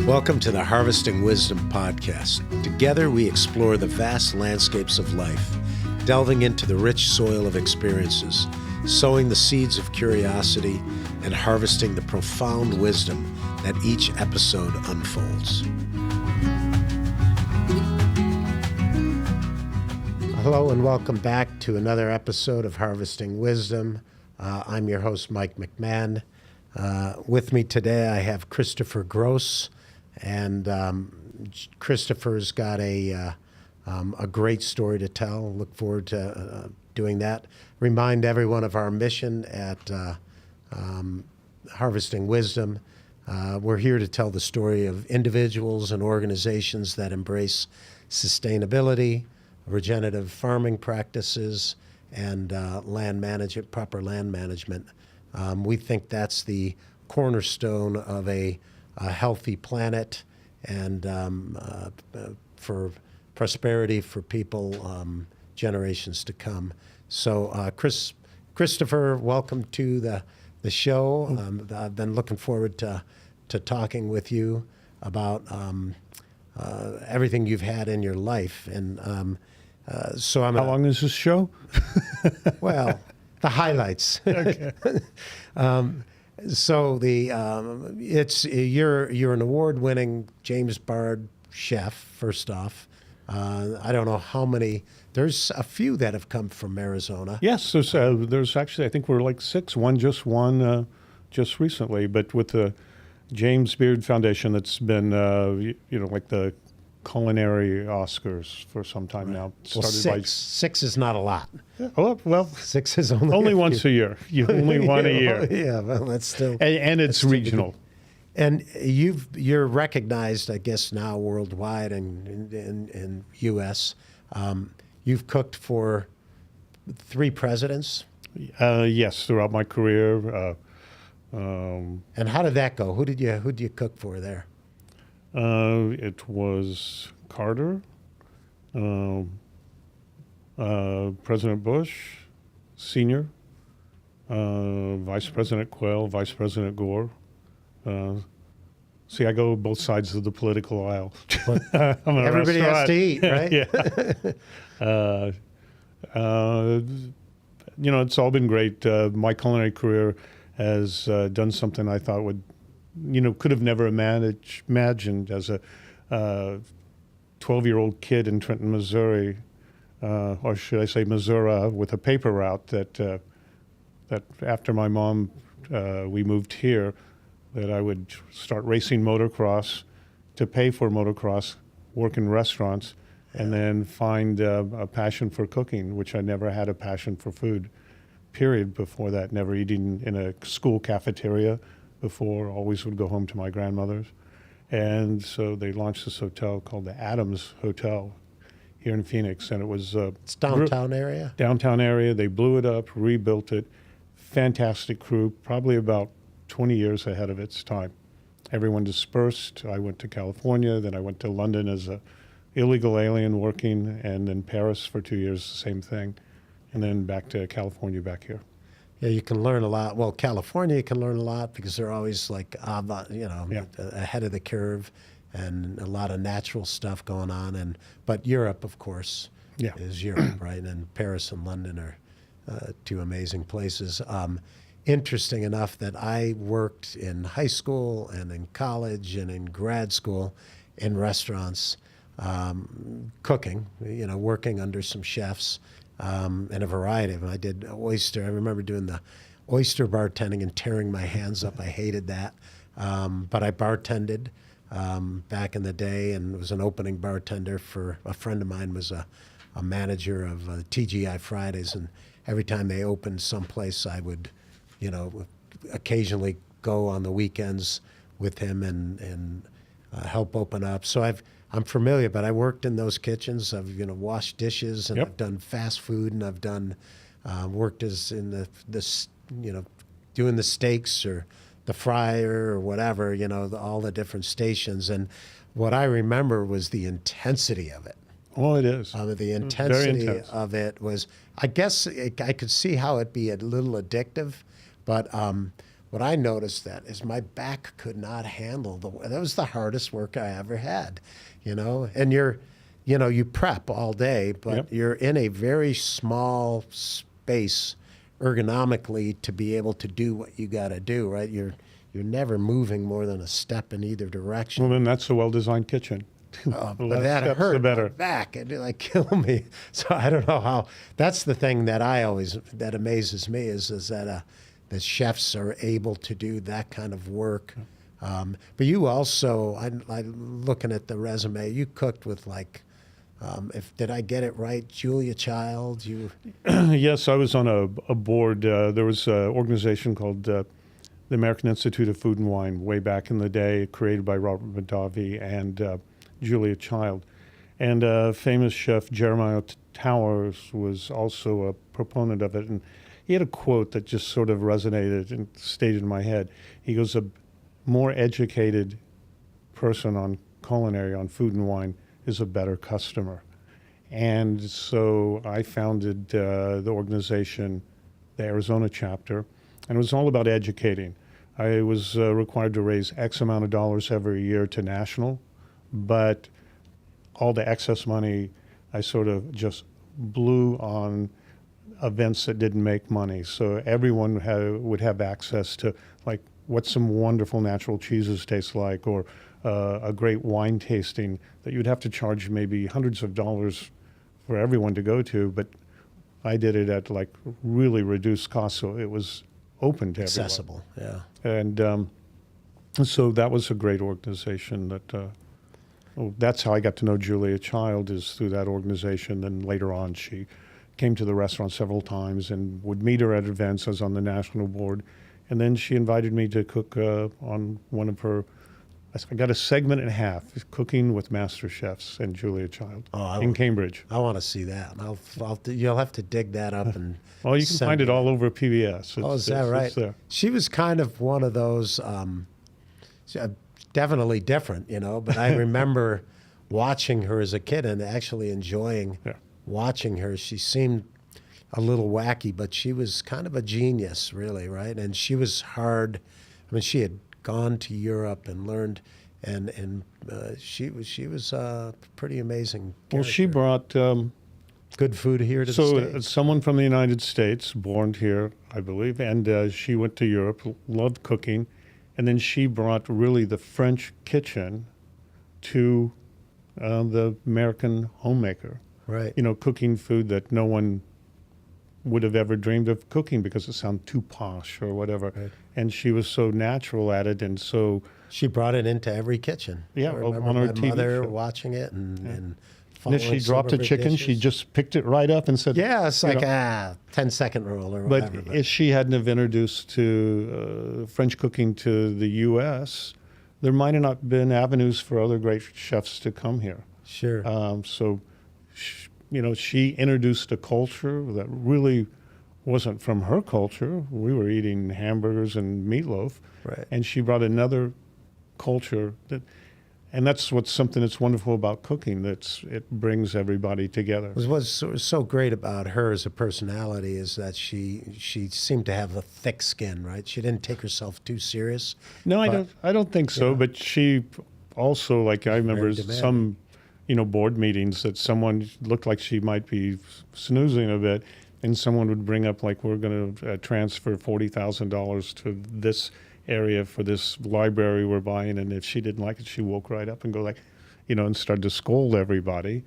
Welcome to the Harvesting Wisdom podcast. Together we explore the vast landscapes of life, delving into the rich soil of experiences, sowing the seeds of curiosity, and harvesting the profound wisdom that each episode unfolds. Hello and welcome back to another episode of Harvesting Wisdom. I'm your host, Mike McMahon. With me today I have Christopher Gross. And Christopher's got a great story to tell. Look forward to doing that. Remind everyone of our mission at Harvesting Wisdom. We're here to tell the story of individuals and organizations that embrace sustainability, regenerative farming practices, and proper land management. We think that's the cornerstone of a healthy planet and for prosperity for people generations to come. So Christopher, welcome to the show. I've been looking forward to talking with you about everything you've had in your life. And so I'm How long is this show? Well, the highlights. Okay. So you're an award-winning James Bard chef. First off, I don't know how many. There's a few that have come from Arizona. Yes, there's actually, I think we're like six. One just won just recently, but with the James Beard Foundation, that's been like the Culinary Oscars for some time now. Six is not a lot. Oh well, six is only once a year. You only one a year. Yeah, well, that's still and it's regional. And you're recognized, I guess, now worldwide and in U.S. You've cooked for 3 presidents. Yes, throughout my career. And how did that go? Who did you cook for there? It was Carter, President Bush, Sr., Vice President Quayle, Vice President Gore. See, I go both sides of the political aisle. Everybody has to eat, right? Yeah. It's all been great. My culinary career has done something I thought could have never imagined as a 12-year-old kid in Trenton, Missouri, or should I say Missouri, with a paper route that after my mom, we moved here, that I would start racing motocross to pay for motocross, work in restaurants, and then find a passion for cooking, which I never had a passion for food, period, before that, never eating in a school cafeteria before, always would go home to my grandmother's. And so they launched this hotel called the Adams Hotel here in Phoenix, and it was it's downtown area? Downtown area. They blew it up, rebuilt it. Fantastic crew, probably about 20 years ahead of its time. Everyone dispersed. I went to California, then I went to London as a illegal alien working, and then Paris for 2 years, the same thing, and then back to California, back here. Yeah, you can learn a lot. Well, California, you can learn a lot because they're always ahead of the curve, and a lot of natural stuff going on. But Europe, of course, is Europe, right? And Paris and London are 2 amazing places. Interesting enough that I worked in high school and in college and in grad school in restaurants, cooking, working under some chefs. And a variety of them. I did oyster. I remember doing the oyster bartending and tearing my hands up. I hated that. But I bartended back in the day and was an opening bartender for a friend of mine was a manager of TGI Fridays. And every time they opened someplace, I would, occasionally go on the weekends with him and help open up. So I'm familiar, but I worked in those kitchens. I've washed dishes, and I've done fast food, and I've done worked as in the doing the steaks or the fryer or whatever. All the different stations. And what I remember was the intensity of it. Well, it is. The intensity of it was. I guess I could see how it'd be a little addictive, but what I noticed that is my back could not handle that was the hardest work I ever had, and you prep all day, but Yep. you're in a very small space ergonomically to be able to do what you got to do, right? You're never moving more than a step in either direction. Well, then that's a well-designed kitchen. But less that steps, hurt the better. my back. It'd like kill me. So I don't know how. That's the thing that that amazes me is that the chefs are able to do that kind of work. But you also, I looking at the resume, you cooked with did I get it right, Julia Child? You Yes, I was on a board. There was an organization called the American Institute of Food and Wine way back in the day, created by Robert Mondavi and Julia Child. And famous chef Jeremiah Towers was also a proponent of it. And he had a quote that just sort of resonated and stayed in my head. He goes, a more educated person on culinary, on food and wine, is a better customer. And so I founded the organization, the Arizona chapter, and it was all about educating. I was required to raise X amount of dollars every year to national, but all the excess money I sort of just blew on events that didn't make money. So everyone would have access to, like, what some wonderful natural cheeses taste like, or a great wine tasting that you'd have to charge maybe hundreds of dollars for everyone to go to, but I did it at like really reduced cost, so it was open to everyone. accessible, yeah. And so that was a great organization. That's how I got to know Julia Child, is through that organization. Then later on, she came to the restaurant several times and would meet her at events. I was on the national board. And then she invited me to cook on one of her, I got a segment and a half, Cooking with Master Chefs and Julia Child in Cambridge. I want to see that. You'll have to dig that up and. Well, you can find it all over PBS. Is that right? It's there. She was kind of one of those, definitely different, But I remember watching her as a kid and actually enjoying watching her. She seemed a little wacky, but she was kind of a genius, really, right? And she was hard. I mean, she had gone to Europe and learned, and she was a pretty amazing character. Well, she brought good food here to the States. Someone from the United States, born here, I believe, and she went to Europe, loved cooking, and then she brought really the French kitchen to the American homemaker. Right. Cooking food that no one would have ever dreamed of cooking because it sounded too posh or whatever. Right. And she was so natural at it, and so She brought it into every kitchen. Yeah, I remember on her my TV mother show. watching it and and following if she some dropped of a her chicken, she dishes. just picked it right up and said, Yeah, it's you like know. 10-second rule or But whatever. if she hadn't have introduced to French cooking to the U.S., there might have not been avenues for other great chefs to come here. Sure. She introduced a culture that really wasn't from her culture. We were eating hamburgers and meatloaf, Right. and she brought another culture and that's something that's wonderful about cooking. It brings everybody together. What's so great about her as a personality is that she seemed to have a thick skin, right? She didn't take herself too serious. No, but- I don't think so. Yeah. But she also, like, I remember demanding. some, board meetings that someone looked like she might be snoozing a bit, and someone would bring up, like, we're going to transfer $40,000 to this area for this library we're buying, and if she didn't like it, she woke right up and go like, and started to scold everybody.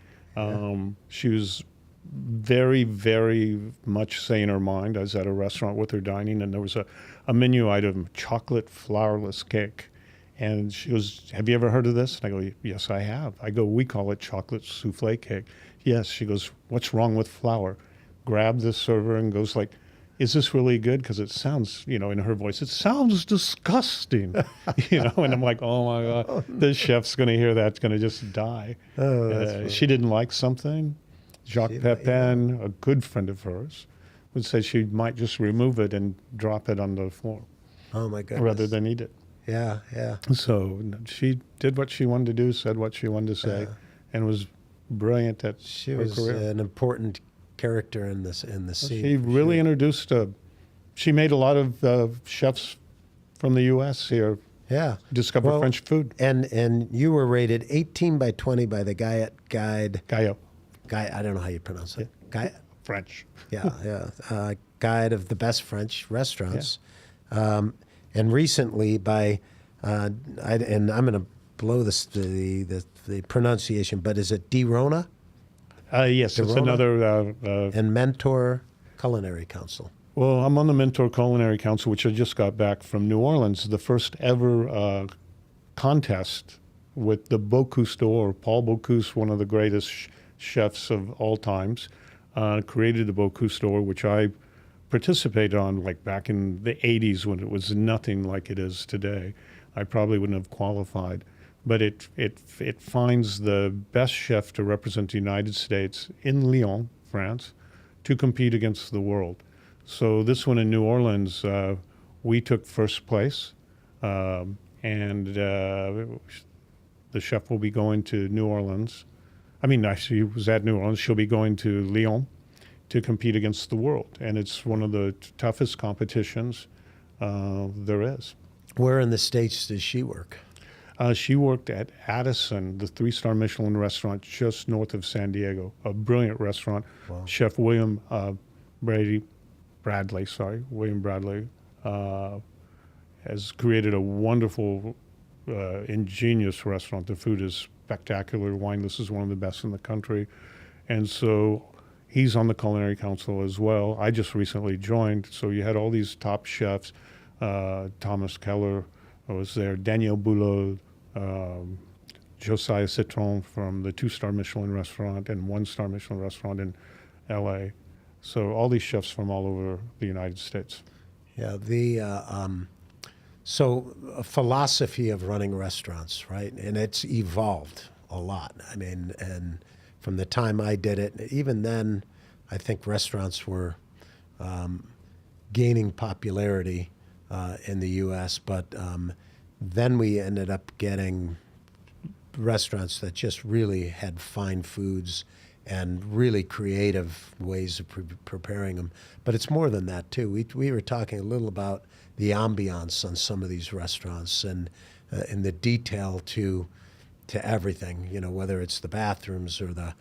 She was very, very much saying her mind. I was at a restaurant with her dining, and there was a menu item, chocolate flourless cake. And she goes, have you ever heard of this? And I go, yes, I have. I go, we call it chocolate souffle cake. Yes. She goes, what's wrong with flour? Grabs the server and goes like, is this really good? Because it sounds, in her voice, it sounds disgusting, And I'm like, oh my God, the chef's going to hear that, it's going to just die. Oh, that's funny. She didn't like something. Jacques Pepin, a good friend of hers, would say she might just remove it and drop it on the floor Oh my goodness. rather than eat it. Yeah, yeah. So she did what she wanted to do, said what she wanted to say, and was brilliant at She her was career. an important character in the scene. She really introduced she made a lot of chefs from the U.S. here Yeah. discover Well, French food. And you were rated 18 by 20 by the guy at Gallo, I don't know how you pronounce it. Guy. French. Yeah. Guide of the best French restaurants. And recently by, and I'm going to blow the pronunciation, but is it Rona Yes, it's Rona? another. And Mentor Culinary Council? Well, I'm on the Mentor Culinary Council, which I just got back from New Orleans, the first ever contest with the Bocuse d'Or. Paul Bocuse, one of the greatest chefs of all times, created the Bocuse d'Or, which I participated on like back in the 80s when it was nothing like it is today. I probably wouldn't have qualified. But it finds the best chef to represent the United States in Lyon, France, to compete against the world. So this one in New Orleans, we took first place, and the chef will be going to New Orleans. I mean, actually, he was at New Orleans. She'll be going to Lyon to compete against the world, and it's one of the toughest competitions there is. Where in the States does she work? She worked at Addison, the 3-star Michelin restaurant just north of San Diego, a brilliant restaurant. Wow. Chef William Bradley has created a wonderful, ingenious restaurant. The food is spectacular. Wine, this is one of the best in the country. And so he's on the Culinary Council as well. I just recently joined, so you had all these top chefs. Thomas Keller was there, Daniel Boulot, Josiah Citron from the 2-star Michelin restaurant and 1-star Michelin restaurant in L.A. So all these chefs from all over the United States. Yeah, so a philosophy of running restaurants, right? And it's evolved a lot. I mean, and from the time I did it, even then, I think restaurants were gaining popularity in the U.S., but then we ended up getting restaurants that just really had fine foods and really creative ways of preparing them. But it's more than that, too. We were talking a little about the ambiance on some of these restaurants and the detail to everything, you know, whether it's the bathrooms or the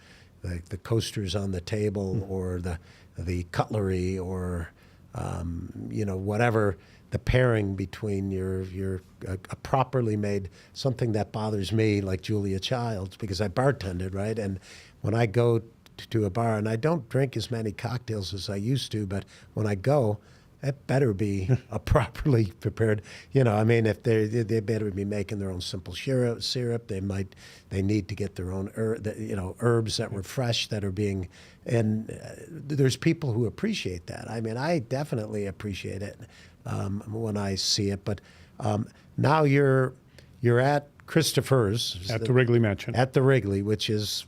coasters on the table or the cutlery or, you know, whatever the pairing between a properly made, something that bothers me, like Julia Childs, because I bartended, right? And when I go to a bar, and I don't drink as many cocktails as I used to, but when I go, it better be a properly prepared, you know, I mean, if they better be making their own simple syrup. They need to get their own herbs that were fresh that are being, and there's people who appreciate that. I mean, I definitely appreciate it when I see it. But now you're at Christopher's At the Wrigley Mansion. At the Wrigley, which is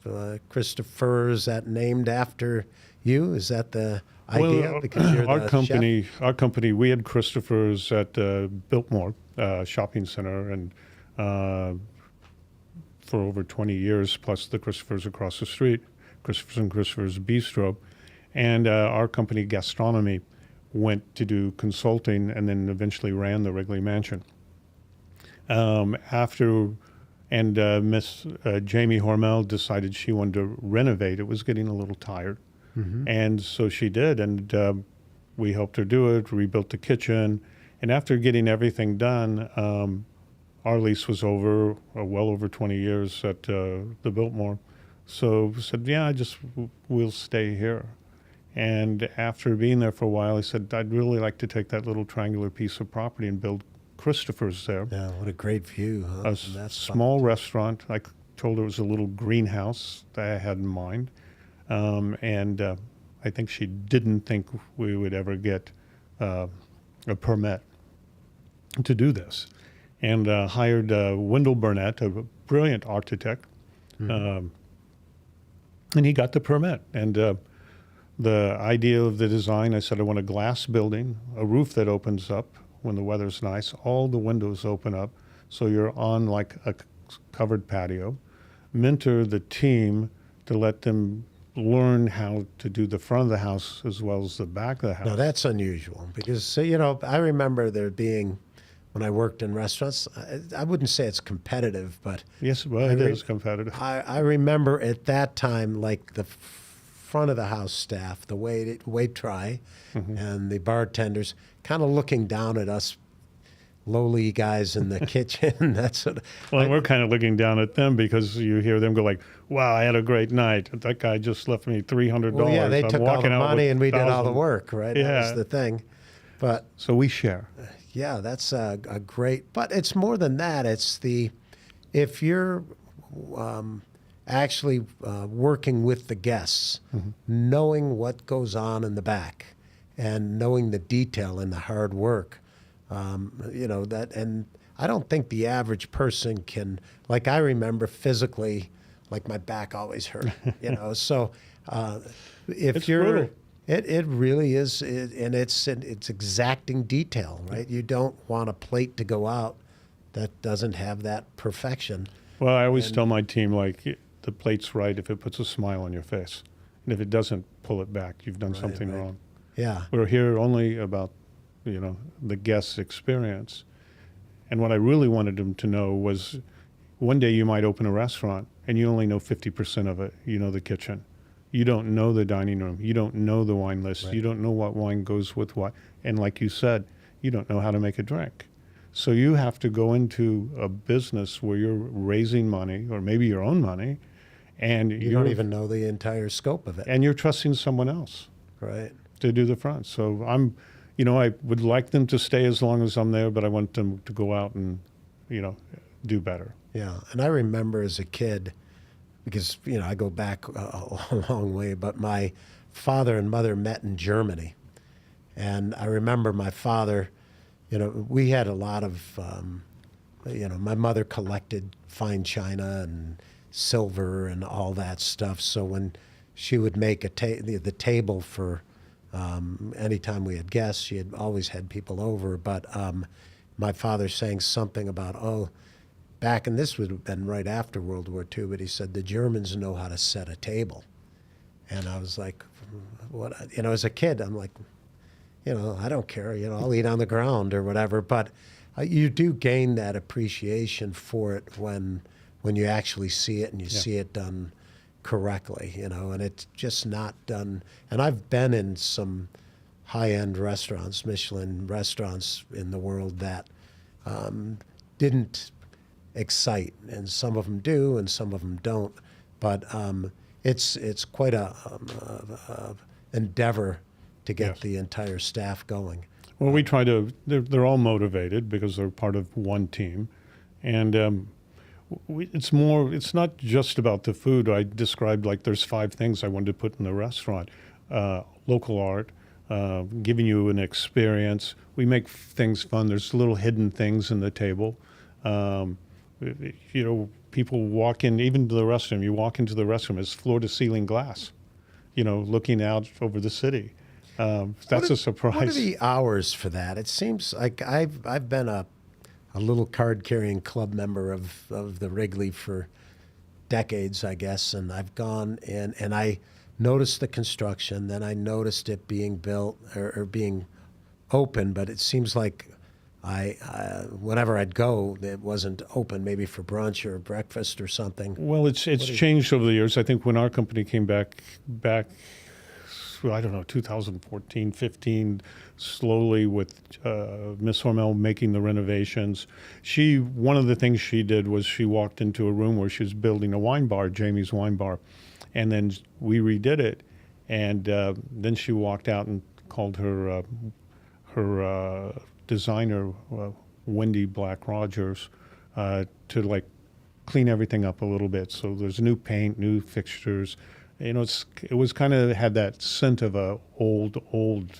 Christopher's, that named after you? Is that the idea? Well, because you're our the company, chef? our company, we had Christopher's at Biltmore Shopping Center, and for over 20 years, plus the Christopher's across the street, Christopher's and Christopher's Bistro, and our company, Gastronomy, went to do consulting, and then eventually ran the Wrigley Mansion. Miss Jamie Hormel decided she wanted to renovate. It was getting a little tired. Mm-hmm. And so she did, and we helped her do it, rebuilt the kitchen. And after getting everything done, our lease was over, well over 20 years at the Biltmore. So we said, yeah, we'll stay here. And after being there for a while, I said, I'd really like to take that little triangular piece of property and build Christopher's there. Yeah, what a great view. Huh? A small restaurant. I told her it was a little greenhouse that I had in mind. And I think she didn't think we would ever get a permit to do this. And hired Wendell Burnett, a brilliant architect. Mm-hmm. And he got the permit. And the idea of the design, I said, I want a glass building, a roof that opens up when the weather's nice. All the windows open up, so you're on like a covered patio. Mentor the team to let them learn how to do the front of the house as well as the back of the house. Now, that's unusual because, I remember there being, when I worked in restaurants. I wouldn't say it's competitive, but Yes, well, it is competitive. I remember at that time, like the front of the house staff, the wait try, and the bartenders kind of looking down at us lowly guys in the kitchen. That's what. Well, we're kind of looking down at them because you hear them go like, "Wow, I had a great night. That guy just left me $300." Well, yeah, they I'm took all walking the out money with and we did all the 1,000." work, right? That Yeah. was the thing. But So we share. yeah, that's a great. But it's more than that. It's if you're actually working with the guests, knowing what goes on in the back, and knowing the detail and the hard work. That, and I don't think the average person can, like I remember physically, like my back always hurt, so if It's you're, brutal. it really is, and it's exacting detail, right? You don't want a plate to go out that doesn't have that perfection. Well, I always tell my team, like, the plate's right if it puts a smile on your face. And if it doesn't, pull it back. You've done something right. wrong. Yeah. We're here only about, the guest's experience. And what I really wanted them to know was one day you might open a restaurant and you only know 50% of it. You know the kitchen. You don't know the dining room. You don't know the wine list. Right. You don't know what wine goes with what. And like you said, you don't know how to make a drink. So you have to go into a business where you're raising money, or maybe your own money, and You don't even know the entire scope of it, and you're trusting someone else right? to do the front. So I would like them to stay as long as I'm there, but I want them to go out and, do better. Yeah, and I remember as a kid, because I go back a long way, but my father and mother met in Germany, and I remember my father. We had a lot of, my mother collected fine china and silver and all that stuff. So when she would make the table for anytime we had guests, she had always had people over. But my father saying something about, back, and this would have been right after World War II, but he said, the Germans know how to set a table. And I was like, what? As a kid, I'm like, I don't care. I'll eat on the ground or whatever. But you do gain that appreciation for it when you actually see it and you see it done correctly, and it's just not done. And I've been in some high-end restaurants, Michelin restaurants in the world that didn't excite, and some of them do, and some of them don't. But it's quite a endeavor to get Yes. the entire staff going. Well, we try to, they're all motivated because they're part of one team. And it's not just about the food. I described like there's 5 things I wanted to put in the restaurant. Local art, giving you an experience. We make things fun. There's little hidden things in the table. People walk in, even to the restroom. You walk into the restroom, it's floor-to-ceiling glass, looking out over the city. That's a surprise. What are the hours for that? It seems like I've been a little card-carrying club member of the Wrigley for decades, I guess, and I've gone in and I noticed the construction, then I noticed it being built or being open, but it seems like whenever I'd go, it wasn't open, maybe for brunch or breakfast or something. Well, it's changed over the years. I think when our company came back, I don't know, 2014, 15, slowly with Miss Hormel making the renovations. One of the things she did was she walked into a room where she was building a wine bar, Jamie's Wine Bar, and then we redid it. And then she walked out and called her designer, Wendy Black Rogers, to like clean everything up a little bit. So there's new paint, new fixtures. It was kind of had that scent of a old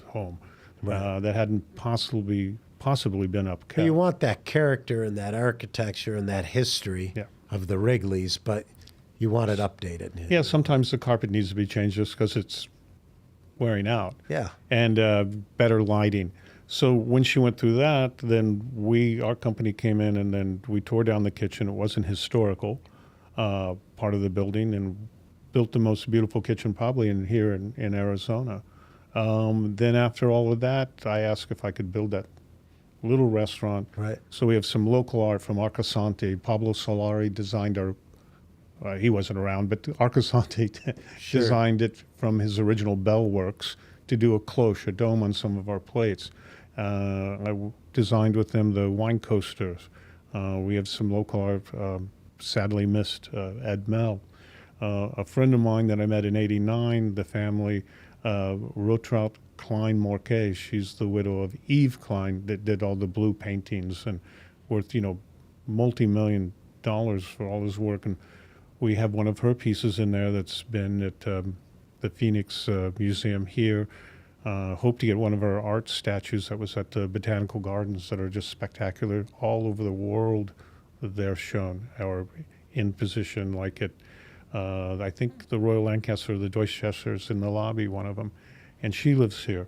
home Right. that hadn't possibly been upkept. You want that character and that architecture and that history Yeah. of the Wrigleys, but you want it updated. Yeah, sometimes the carpet needs to be changed just because it's wearing out. Yeah. And better lighting. So when she went through that, then our company came in and then we tore down the kitchen. It wasn't historical part of the building, and built the most beautiful kitchen probably here in Arizona. Then after all of that, I asked if I could build that little restaurant. Right. So we have some local art from Arcasante. Pablo Solari designed our, he wasn't around, but Arcasante Sure. designed it from his original bell works to do a cloche, a dome on some of our plates. Designed with them the wine coasters. We have some local art, sadly missed Ed Mel. A friend of mine that I met in '89, the family, Rotraut Klein Morquet, she's the widow of Eve Klein that did all the blue paintings and worth, multi-million dollars for all his work. And we have one of her pieces in there that's been at the Phoenix Museum here. Hope to get one of our art statues that was at the Botanical Gardens that are just spectacular all over the world. They're shown or in position like at, I think the Royal Lancaster, the Deutschesser's in the lobby, one of them, and she lives here.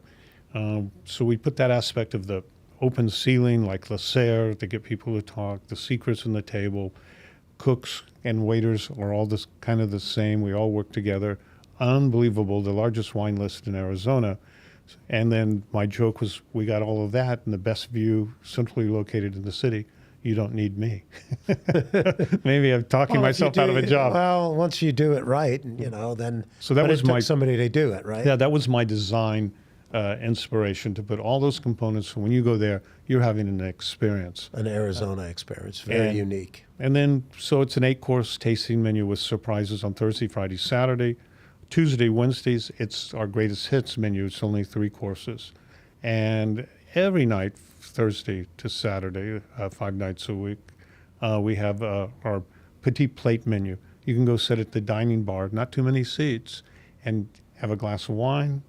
So we put that aspect of the open ceiling like La Serre to get people to talk, the secrets in the table. Cooks and waiters are all this kind of the same. We all work together. Unbelievable, the largest wine list in Arizona. And then my joke was, we got all of that and the best view centrally located in the city. You don't need me. Maybe I'm talking myself out of a job. Well, once you do it right, then. So that but was it took my somebody to do it, right? Yeah, that was my design inspiration to put all those components. So when you go there, you're having an experience. An Arizona experience, very unique. And then, so it's an 8-course tasting menu with surprises on Thursday, Friday, Saturday. Tuesday, Wednesdays, it's our greatest hits menu. It's only 3 courses. And every night, Thursday to Saturday, 5 nights a week, we have our petite plate menu. You can go sit at the dining bar, not too many seats, and have a glass of wine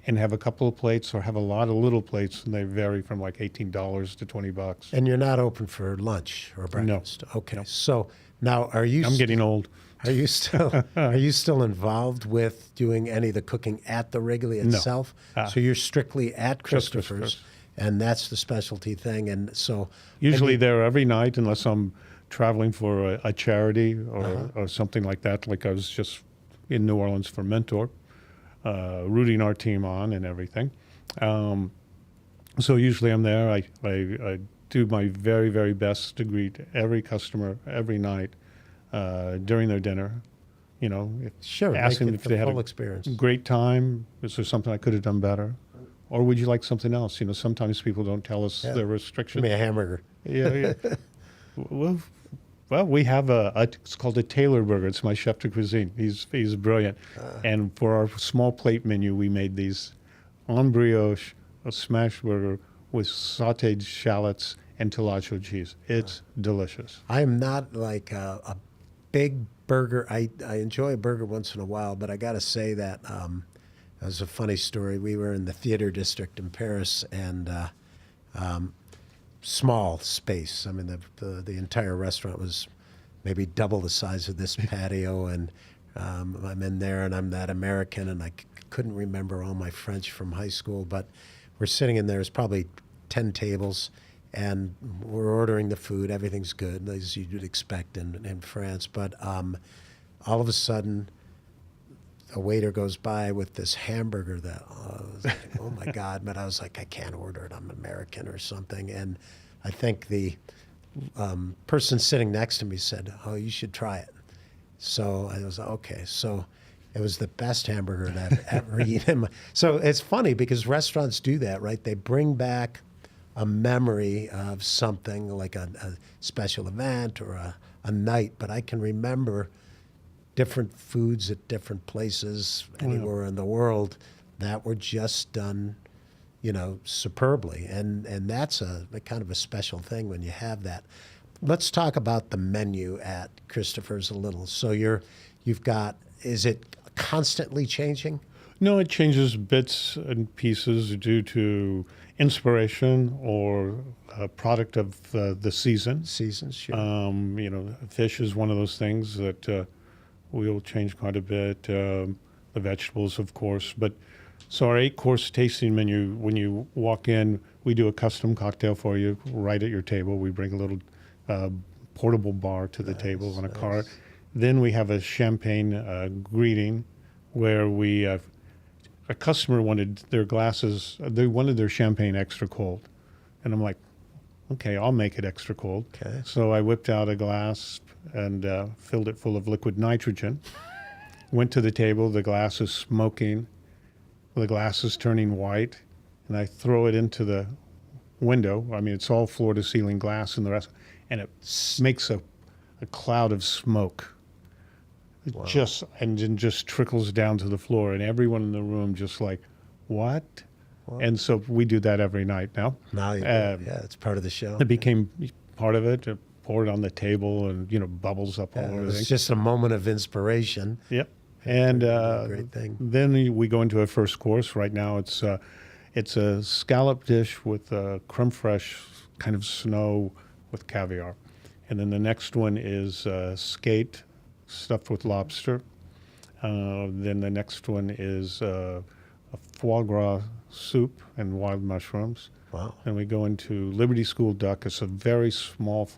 and have a couple of plates or have a lot of little plates, and they vary from like $18 to $20. And you're not open for lunch or breakfast? No. Okay. So now I'm getting old. Are you still involved with doing any of the cooking at the Wrigley itself? No. So you're strictly at Christopher's, Christopher's. and that's the specialty thing. And so Usually there every night, unless I'm traveling for a charity or something like that. Like I was just in New Orleans for Mentor, rooting our team on and everything. So usually I'm there. I do my very, very best to greet every customer every night during their dinner. sure, ask make them it if the they had full a experience. great time. Is there something I could have done better? Or would you like something else? Sometimes people don't tell us their Give restrictions. me a hamburger. Yeah. Well, we have it's called a Taylor burger. It's my chef de cuisine. He's brilliant. And for our small plate menu, we made these en brioche, a smash burger with sautéed shallots and tilapia cheese. It's delicious. I am not like a big burger. I enjoy a burger once in a while, but I got to say that that was a funny story. We were in the theater district in Paris, and small space. I mean, the entire restaurant was maybe double the size of this patio, and I'm in there, and I'm that American, and I couldn't remember all my French from high school, but we're sitting in there. There's probably 10 tables, and we're ordering the food. Everything's good, as you'd expect in France. But all of a sudden, a waiter goes by with this hamburger that, I was like, oh my God, but I was like, I can't order it. I'm American or something. And I think the person sitting next to me said, oh, you should try it. So I was like, okay. So it was the best hamburger that I've ever eaten. So it's funny because restaurants do that, right? They bring back a memory of something like a special event or a night, but I can remember different foods at different places anywhere in the world that were just done, superbly. And that's a kind of a special thing when you have that. Let's talk about the menu at Christopher's a little. So you've got, is it constantly changing? No, it changes bits and pieces due to inspiration or a product of the season. Seasons, sure. Fish is one of those things that we'll change quite a bit. The vegetables, of course. But so our 8-course tasting menu, when you walk in, we do a custom cocktail for you right at your table. We bring a little portable bar to the table on a cart. Then we have a champagne greeting where a customer wanted their glasses, they wanted their champagne extra cold. And I'm like, okay, I'll make it extra cold. Okay. So I whipped out a glass and filled it full of liquid nitrogen. Went to the table. The glass is smoking. The glass is turning white. And I throw it into the window. I mean, it's all floor-to-ceiling glass and the rest. And it makes a cloud of smoke. It Wow. and then just trickles down to the floor. And everyone in the room just like, what? Wow. And so we do that every night now. Now, yeah, it's part of the show. It became part of it. Pour it on the table and, bubbles up all Yeah, over it's everything. just a moment of inspiration. Yep. And Great thing. then we go into a first course. Right now it's a scallop dish with creme fraiche, kind of snow with caviar. And then the next one is skate stuffed with lobster. Then the next one is a foie gras soup and wild mushrooms. Wow. And we go into Liberty School duck. It's a very small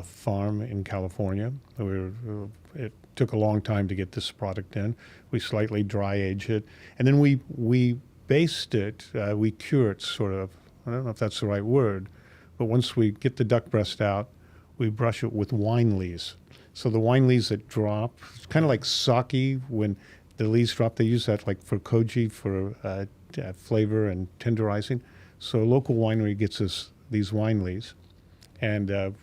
farm in California. It took a long time to get this product in. We slightly dry age it. And then we baste it, we cure it sort of. I don't know if that's the right word, but once we get the duck breast out, we brush it with wine lees. So the wine lees that drop, it's kind of like sake when the leaves drop. They use that like for koji for flavor and tenderizing. So a local winery gets us these wine lees, and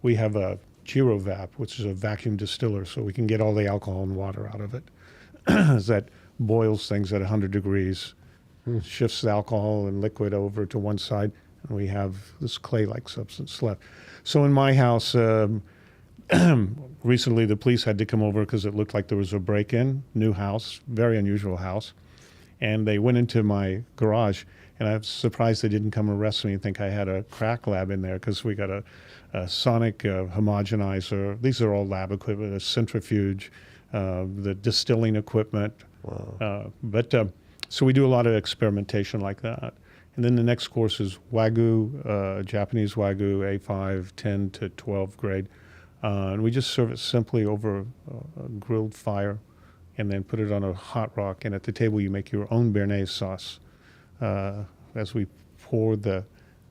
we have a GiroVap, which is a vacuum distiller, so we can get all the alcohol and water out of it. That boils things at 100 degrees, shifts the alcohol and liquid over to one side, and we have this clay-like substance left. So in my house, recently the police had to come over because it looked like there was a break-in, new house, very unusual house, and they went into my garage, and I was surprised they didn't come arrest me and think I had a crack lab in there because we got a sonic homogenizer. These are all lab equipment, a centrifuge, the distilling equipment. Wow. So we do a lot of experimentation like that. And then the next course is Wagyu, Japanese Wagyu, A5, 10 to 12 grade. And we just serve it simply over a grilled fire and then put it on a hot rock. And at the table, you make your own béarnaise sauce. As we pour the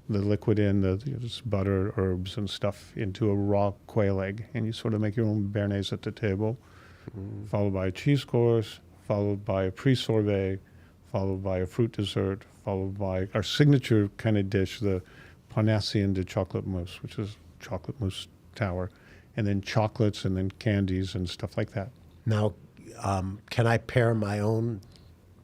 liquid in, just butter, herbs, and stuff into a raw quail egg. And you sort of make your own béarnaise at the table, followed by a cheese course, followed by a pre-sorbet, followed by a fruit dessert, followed by our signature kind of dish, the Parnassian de chocolate mousse, which is chocolate mousse tower, and then chocolates and then candies and stuff like that. Now, can I pair my own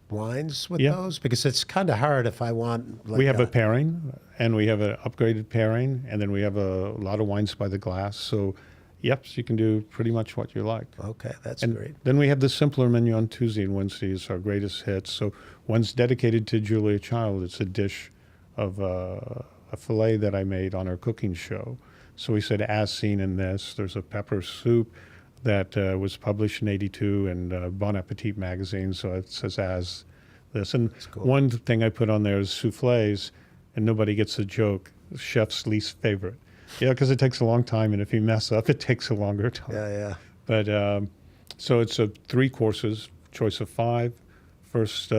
wines with Yeah. those? Because it's kind of hard if I want. Like We have a pairing, and we have an upgraded pairing, and then we have a lot of wines by the glass. So, yep, so you can do pretty much what you like. Okay, that's And great. then we have the simpler menu on Tuesday and Wednesdays, our greatest hits. So one's dedicated to Julia Child. It's a dish of a filet that I made on our cooking show. So we said, as seen in this, there's a pepper soup that was published in '82 in Bon Appetit magazine. So it says as this. And cool. one thing I put on there is soufflés, and nobody gets the joke, chef's least favorite. Yeah, because it takes a long time, and if you mess up, it takes a longer time. Yeah. But so it's 3 courses, choice of 5, first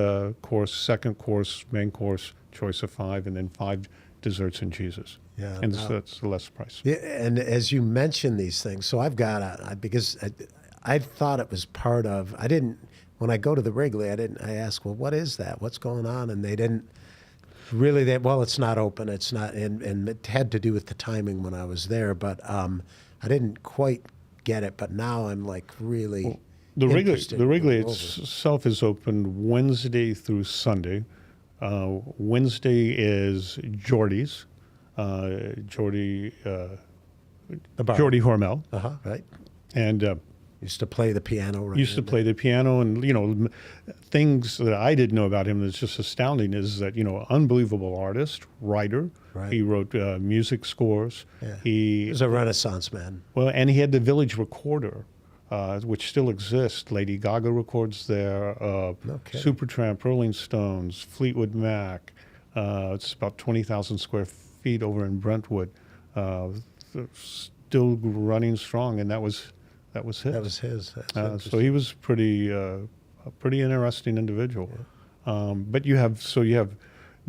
course, second course, main course, choice of 5, and then 5 desserts and cheeses. Yeah. And no. so that's the less price. Yeah, and as you mention these things, so I've got because I thought it was part of. I didn't when I go to the Wrigley. I ask, well, what is that? What's going on? And they didn't really. Well, it's not open. It's not, and it had to do with the timing when I was there. But I didn't quite get it. But now I'm like really. The interested in Wrigley going over. itself is open Wednesday through Sunday. Wednesday is Geordie's. Geordie The bar. Hormel. Right. And Used to play the piano. Right. used to play the piano, and things that I didn't know about him that's just astounding is that unbelievable artist, writer. Right. He wrote music scores. Yeah. He was a Renaissance man. and he had the Village Recorder, which still exists. Lady Gaga records there. kidding. Supertramp, Rolling Stones, Fleetwood Mac. It's about 20,000 square feet over in Brentwood. Still running strong, and that was his. That was his. That's So he was a pretty interesting individual. But you have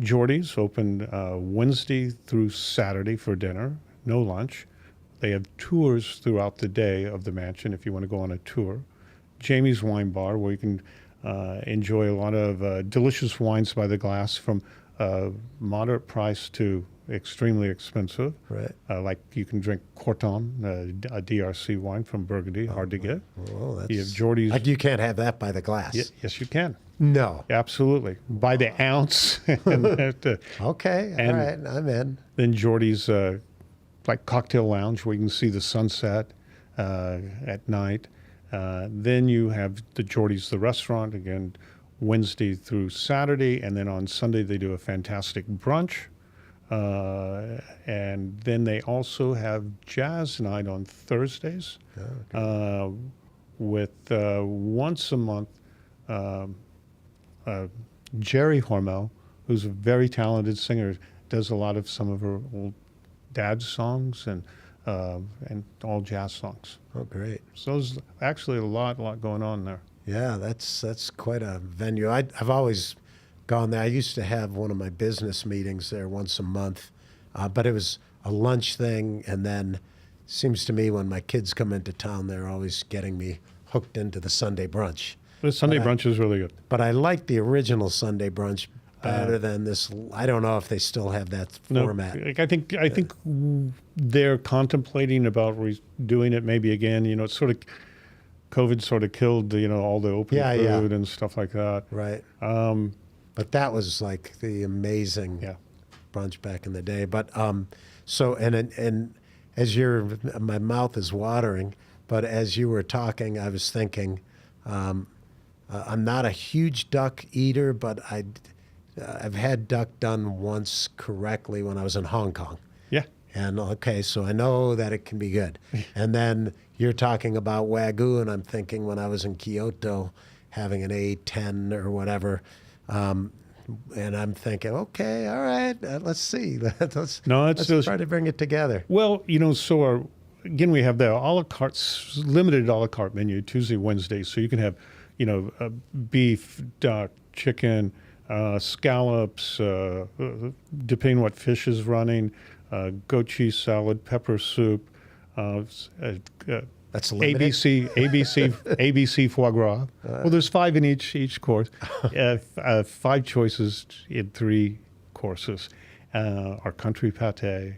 Jordy's open Wednesday through Saturday for dinner, no lunch. They have tours throughout the day of the mansion if you want to go on a tour. Jamie's Wine Bar, where you can enjoy a lot of delicious wines by the glass from moderate price to extremely expensive. Right. Like you can drink Corton, a DRC wine from Burgundy, hard to get. Oh, that's You have Jordy's. like you can't have that by the glass. Yes, you can. No. Absolutely. By the ounce. Okay. All And- right. I'm in. Then Jordy's like cocktail lounge where you can see the sunset at night. Then you have the Jordy's the restaurant again, Wednesday through Saturday, and then on Sunday they do a fantastic brunch. And then they also have jazz night on Thursdays with once a month Jerry Hormel, who's a very talented singer, does a lot of some of her old dad's songs and all jazz songs. Oh, great. So there's actually a lot going on there. Yeah, that's quite a venue. I've always gone there. I used to have one of my business meetings there once a month, but it was a lunch thing. And then seems to me when my kids come into town, they're always getting me hooked into the Sunday brunch. The Sunday brunch is really good. But I like the original Sunday brunch better than this. I don't know if they still have that format. No, I think they're contemplating about doing it maybe again. You know, it's sort of COVID sort of killed all the open food and stuff like that. Right. But that was like the amazing brunch back in the day. But so and as my mouth is watering, but as you were talking, I was thinking, I'm not a huge duck eater, but I've had duck done once correctly when I was in Hong Kong. Yeah. And okay, so I know that it can be good. And then you're talking about Wagyu, and I'm thinking when I was in Kyoto having an A10 or whatever, and I'm thinking, okay, all right, let's see. let's try to bring it together. Well, so again, we have the a la carte, limited a la carte menu Tuesday, Wednesday. So you can have, beef, duck, chicken, scallops, depending what fish is running, goat cheese salad, pepper soup, That's limited. ABC foie gras. Well, there's 5 in each course. 5 choices in 3 courses. Our country pate.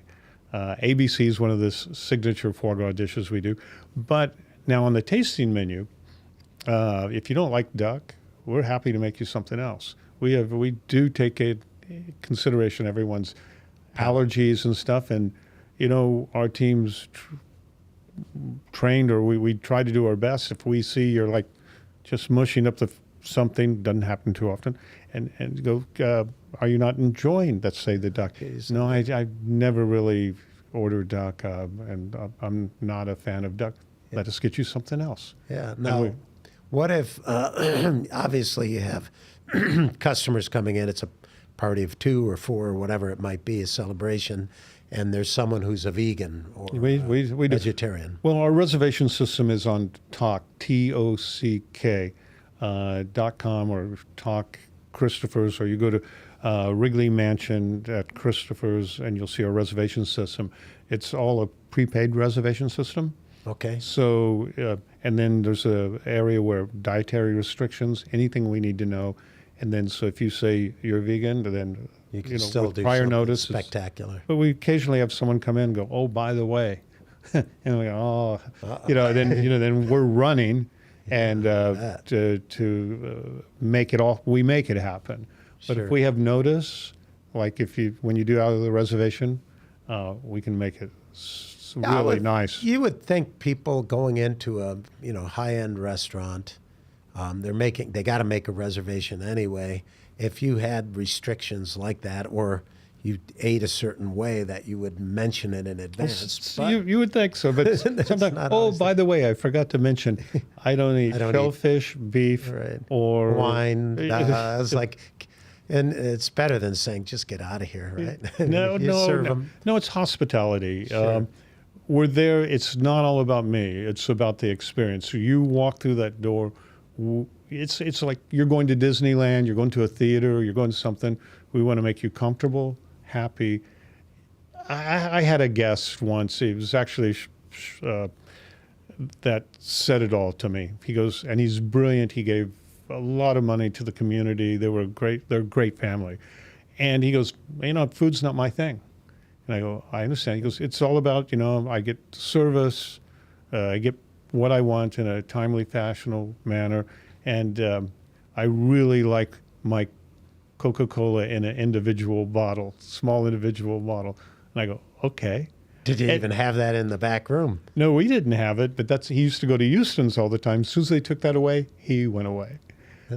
ABC is one of the signature foie gras dishes we do. But now on the tasting menu, if you don't like duck, we're happy to make you something else. We do take a consideration everyone's allergies and stuff, and our team's trained, or we try to do our best. If we see you're like just mushing up something, doesn't happen too often, and go, are you not enjoying, let's say, the duck? No, I never really order duck, and I'm not a fan of duck. Let us get you something else. Yeah. Now, what if, obviously you have customers coming in, it's a party of 2 or 4 or whatever it might be, a celebration, and there's someone who's a vegan or we vegetarian. Well, our reservation system is on Tock, TOCK, .com, or Tock Christopher's, or you go to Wrigley Mansion at Christopher's, and you'll see our reservation system. It's all a prepaid reservation system. Okay. So, and then there's an area where dietary restrictions, anything we need to know. And then, so if you say you're vegan, then you can still with do prior something notice, spectacular. But we occasionally have someone come in and go, "Oh, by the way," and we go, "Oh," then we're running, and to make it all, we make it happen. But Sure. if we have notice, like when you do out of the reservation, we can make it really nice. You would think people going into a high-end restaurant, they got to make a reservation anyway. If you had restrictions like that, or you ate a certain way, that you would mention it in advance. But You would think so, but sometimes, by the way, I forgot to mention, I don't eat shellfish, beef, or wine. I was like, and it's better than saying, just get out of here, right? No, it's hospitality. Sure. We're there. It's not all about me. It's about the experience. So you walk through that door, it's like you're going to Disneyland, you're going to a theater, you're going to something. We want to make you comfortable, happy. I had a guest once. It was actually that said it all to me. He goes, and he's brilliant. He gave a lot of money to the community. They're a great family. And he goes, food's not my thing. And I go, I understand. He goes, it's all about, I get service, I get what I want in a timely, fashionable manner. And I really like my Coca-Cola in an individual bottle, small individual bottle. And I go, okay. Did you even have that in the back room? No, we didn't have it, but he used to go to Houston's all the time. As soon as they took that away, he went away.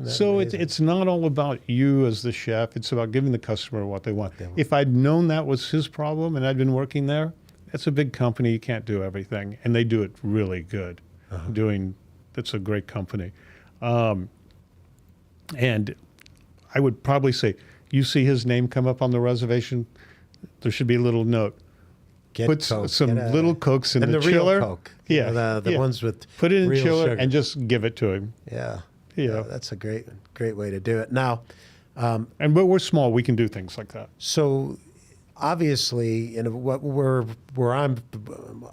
So it's not all about you as the chef. It's about giving the customer what they want. If I'd known that was his problem and I'd been working there, it's a big company. You can't do everything. And they do it really good. It's a great company. And I would probably say, you see his name come up on the reservation, there should be a little note. Put some little Cokes in the chiller. Real Coke. Yeah. The ones with put it in real chiller sugar. and just give it to him. Yeah. Yeah. That's a great way to do it. Now, but we're small. We can do things like that. so obviously, where I'm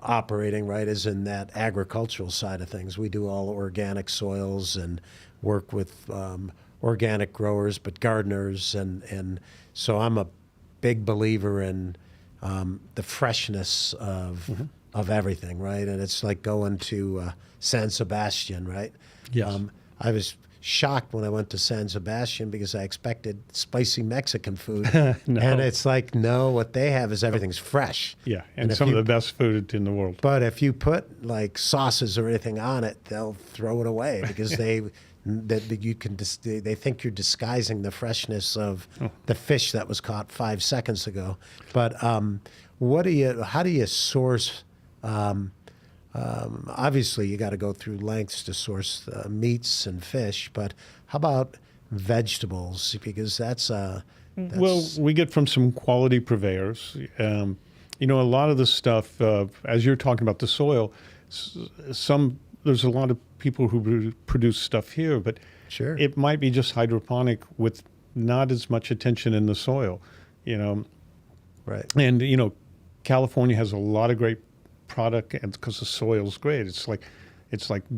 operating, right, is in that agricultural side of things. We do all organic soils and work with organic growers, but gardeners, and so I'm a big believer in the freshness of everything, right? And it's like going to San Sebastian, right? Yes. I was shocked when I went to San Sebastian because I expected spicy Mexican food. No. And it's like, no, what they have is everything's fresh. Yeah, and if some of you- the best food in the world. But if you put like sauces or anything on it, they'll throw it away because they think you're disguising the freshness of the fish that was caught 5 seconds ago. But how do you source? Obviously, you got to go through lengths to source meats and fish, but how about vegetables? Because that's Well, we get from some quality purveyors. A lot of the stuff, as you're talking about the soil, there's a lot of people who produce stuff here, but Sure. it might be just hydroponic with not as much attention in the soil, right. And California has a lot of great product, and because the soil's great, it's like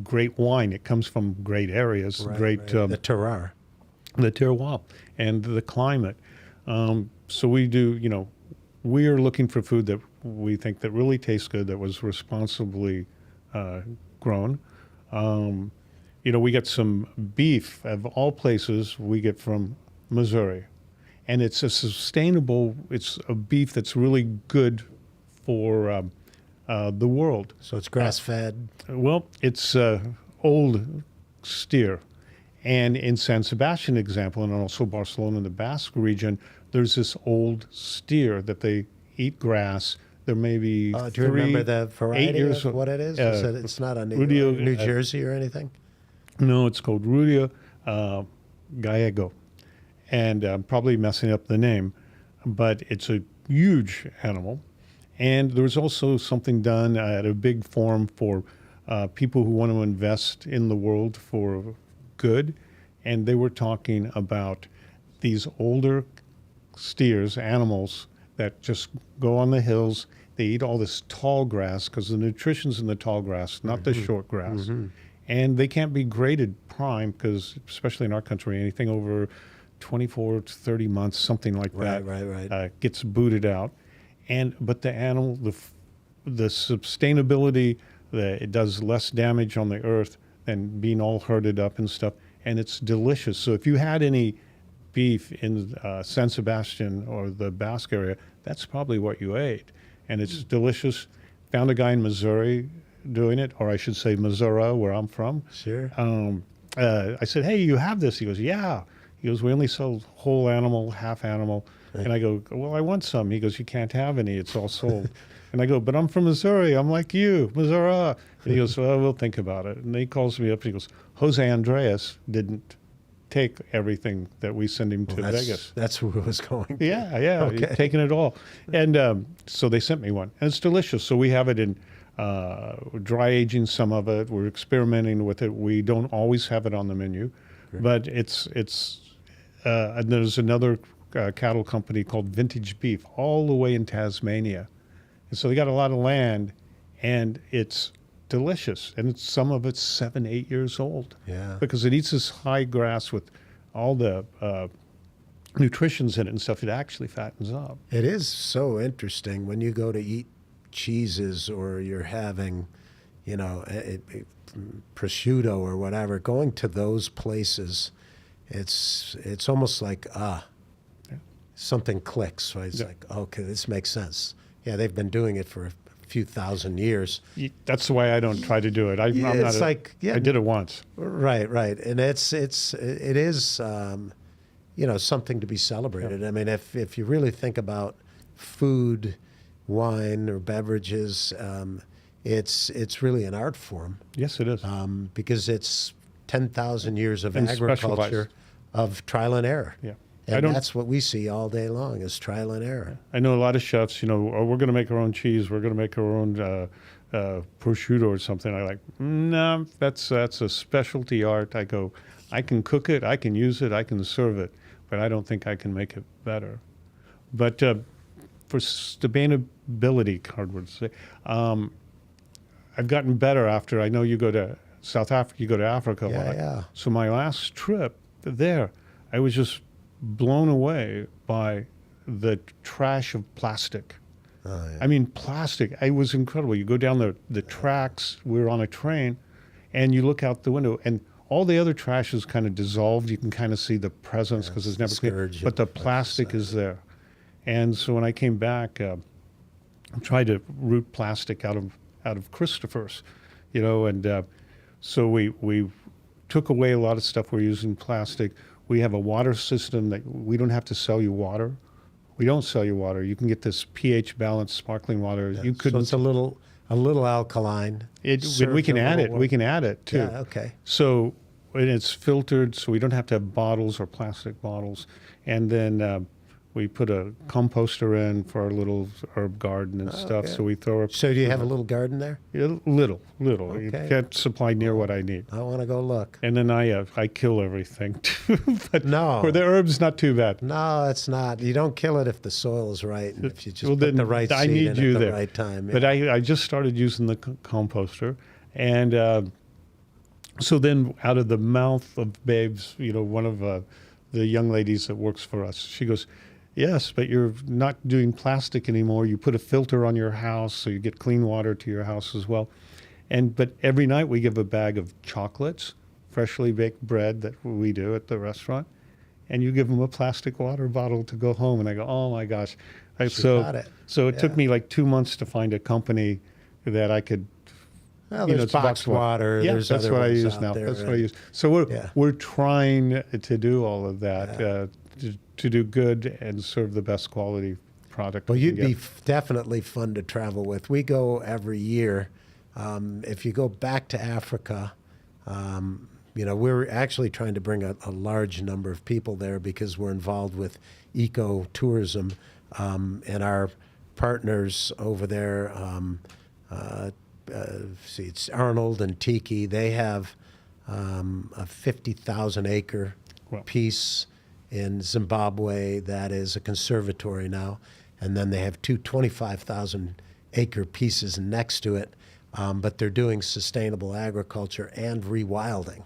great wine. It comes from great areas, Right. The terroir. the terroir and the climate. So we do, we are looking for food that we think that really tastes good, that was responsibly grown. We get some beef, of all places, we get from Missouri. And it's it's a beef that's really good for the world. So it's grass-fed. Well, it's old steer. And in San Sebastian example, and also Barcelona in the Basque region, there's this old steer that they eat grass. There may be Do you remember the 8 variety years of what it is? It's not a Rudio, New Jersey or anything? No, it's called Rudio Gallego. And I'm probably messing up the name, but it's a huge animal. And there was also something done at a big forum for people who want to invest in the world for good. And they were talking about these older steers, animals that just go on the hills. They eat all this tall grass because the nutrition's in the tall grass, not the short grass. And they can't be graded prime because, especially in our country, anything over 24 to 30 months, something like that, Right. gets booted out. But the animal, the sustainability, it does less damage on the earth than being all herded up and stuff. And it's delicious. So if you had any beef in San Sebastian or the Basque area, that's probably what you ate. And it's delicious. Found a guy in Missouri doing it, or I should say Missouri, where I'm from. Sure. I said, hey, you have this? He goes, yeah. He goes, we only sell whole animal, half animal. And I go, well, I want some. He goes, you can't have any. It's all sold. And I go, but I'm from Missouri. I'm like you, Missouri. And he goes, well, we'll think about it. And he calls me up and he goes, Jose Andreas didn't take everything that we send him to Vegas. That's where it was going. Yeah, Okay. he's taking it all. And so they sent me one. And it's delicious. So we have it in dry aging some of it. We're experimenting with it. We don't always have it on the menu. But and there's another cattle company called Vintage Beef all the way in Tasmania. And so they got a lot of land, and it's delicious. And some of it's 7, 8 years old. Yeah. Because it eats this high grass with all the nutritions in it and stuff. It actually fattens up. It is so interesting when you go to eat cheeses or you're having, prosciutto or whatever. Going to those places, it's almost like something clicks. Right? It's Yeah. like, okay, this makes sense. Yeah, they've been doing it for a few thousand years. That's the way I don't try to do it. I did it once. Right, and it is something to be celebrated. Yeah. I mean, if you really think about food, wine, or beverages, it's really an art form. Yes, it is. Because it's 10,000 years of And agriculture specialized. of trial and error. Yeah. And that's what we see all day long is trial and error. I know a lot of chefs, oh, we're going to make our own cheese. We're going to make our own prosciutto or something. I like, no, that's a specialty art. I go, I can cook it, I can use it, I can serve it, but I don't think I can make it better. But for sustainability, hard to say, I've gotten better after. I know you go to South Africa, you go to Africa a lot. Yeah. So my last trip there, I was just blown away by the trash of plastic. Oh, yeah. I mean, plastic. It was incredible. You go down the tracks. We were on a train, and you look out the window, and all the other trash is kind of dissolved. You can kind of see the presence because it's never clean. But the plastic is there. And so when I came back, I tried to root plastic out of Christopher's, and so we took away a lot of stuff. We're using plastic. We have a water system that we don't have to sell you water. We don't sell you water. You can get this pH balanced sparkling water. Yeah. You couldn't. So it's a little alkaline. We can add it. We can add it too. Yeah. Okay. So and it's filtered, so we don't have to have bottles or plastic bottles. And then we put a composter in for our little herb garden and stuff. Okay. So we throw up. So do you have a little garden there? Little. Okay. You can't supply near what I need. I want to go look. And then I kill everything too. But No. for the herbs, not too bad. No, it's not. You don't kill it if the soil is right and if you just Well, put then the right I seed need in you at the there. right time. But I just started using the composter, and so then out of the mouth of babes, one of the young ladies that works for us, she goes, "Yes, but you're not doing plastic anymore. You put a filter on your house so you get clean water to your house as well." But every night we give a bag of chocolates, freshly baked bread that we do at the restaurant, and you give them a plastic water bottle to go home. And I go, "Oh my gosh!" got it. So it took me like 2 months to find a company that I could. Well, there's it's boxed boxed water. Yeah, There's that's other what I ones use out now. there, That's what I right? use. So we're trying to do all of that to do good and serve the best quality product. Well, we you'd can be get. definitely fun to travel with. We go every year. If you go back to Africa, we're actually trying to bring a large number of people there because we're involved with eco-tourism, and our partners over there, it's Arnold and Tiki. They have a 50,000 acre Wow. piece in Zimbabwe that is a conservatory now, and then they have two 25,000 acre pieces next to it, but they're doing sustainable agriculture and rewilding.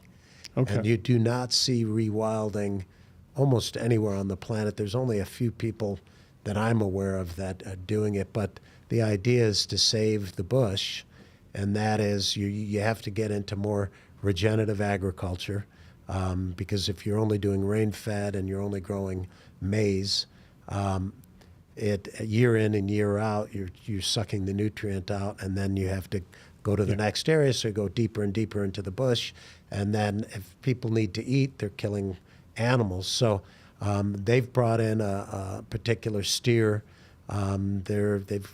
Okay. And you do not see rewilding almost anywhere on the planet. There's only a few people that I'm aware of that are doing it, but the idea is to save the bush, and that is you have to get into more regenerative agriculture, because if you're only doing rain-fed and you're only growing maize, year in and year out, you're sucking the nutrient out, and then you have to go to the next area, so you go deeper and deeper into the bush, and then if people need to eat, they're killing animals. So they've brought in a particular steer. They've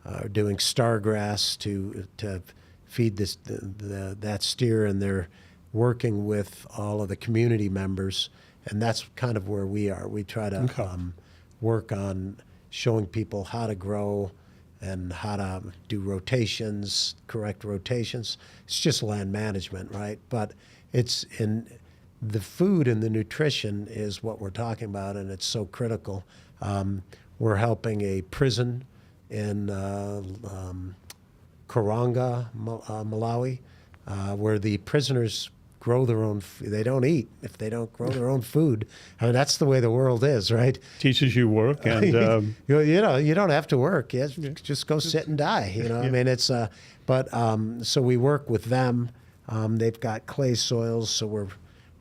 are doing stargrass to feed that steer, and they're working with all of the community members, and that's kind of where we are. We try to work on showing people how to grow and how to do rotations, correct rotations. It's just land management, right? But it's in the food and the nutrition is what we're talking about, and it's so critical. We're helping a prison in Karanga, Malawi, where the prisoners grow their own. They don't eat if they don't grow their own food. I mean, that's the way the world is, right? Teaches you work, and you don't have to work. Just go sit and die. I mean, it's. So we work with them. They've got clay soils, so